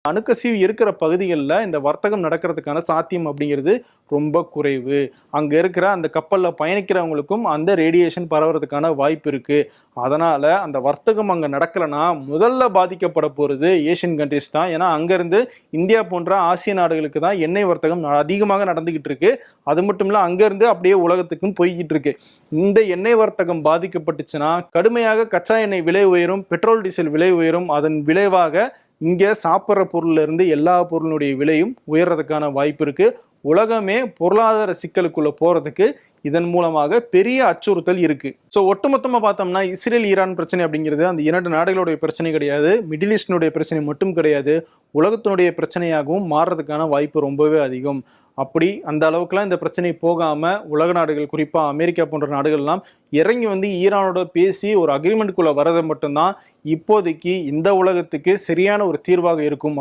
அணுக்கசிவு இருக்கிற பகுதிகளில் இந்த வர்த்தகம் நடக்கிறதுக்கான சாத்தியம் அப்படிங்கிறது ரொம்ப குறைவு. அங்க இருக்கிற அந்த கப்பல்ல பயணிக்கிறவங்களுக்கும் அந்த ரேடியேஷன் பரவுறதுக்கான வாய்ப்பு இருக்கு. அதனால அந்த வர்த்தகம் அங்க நடக்கலைன்னா முதல்ல பாதிக்கப்பட போறது ஏசியன் கண்ட்ரிஸ் தான். ஏன்னா அங்கிருந்து இந்தியா போன்ற ஆசிய நாடுகளுக்கு தான் எண்ணெய் வர்த்தகம் அதிகமாக நடந்துகிட்டு இருக்கு. அது மட்டும் இல்ல அங்கிருந்து அப்படியே உலகத்துக்கும் போய்கிட்டு இருக்கு. இந்த எண்ணெய் வர்த்தகம் பாதிக்கப்பட்டுச்சுன்னா கடுமையாக கச்சா எண்ணெய் விலை உயரும், பெட்ரோல் டீசல் விலை உயரும். அதன் விளைவாக இங்க சாப்பிட்ற பொருள்ல இருந்து எல்லா பொருளுடைய விலையும் உயர்றதுக்கான வாய்ப்பு இருக்கு. உலகமே பொருளாதார சிக்கலுக்குள்ள போறதுக்கு இதன் மூலமாக பெரிய அச்சுறுத்தல் இருக்கு. ஸோ ஒட்டுமொத்தமா பார்த்தோம்னா இஸ்ரேல் ஈரான் பிரச்சனை அப்படிங்கிறது அந்த இரண்டு நாடுகளுடைய பிரச்சனை கிடையாது, மிடில் ஈஸ்டினுடைய பிரச்சனை மட்டும் கிடையாது, உலகத்தினுடைய பிரச்சனையாகவும் மாறுறதுக்கான வாய்ப்பு ரொம்பவே அதிகம். அப்படி அந்த அளவுக்குலாம் இந்த பிரச்சனை போகாம உலக நாடுகள், குறிப்பா அமெரிக்கா போன்ற நாடுகள்லாம் இறங்கி வந்து ஈரானோட பேசி ஒரு அக்ரிமெண்ட்டுக்குள்ள வரது மட்டும்தான் இப்போதைக்கு இந்த உலகத்துக்கு சரியான ஒரு தீர்வாக இருக்கும்.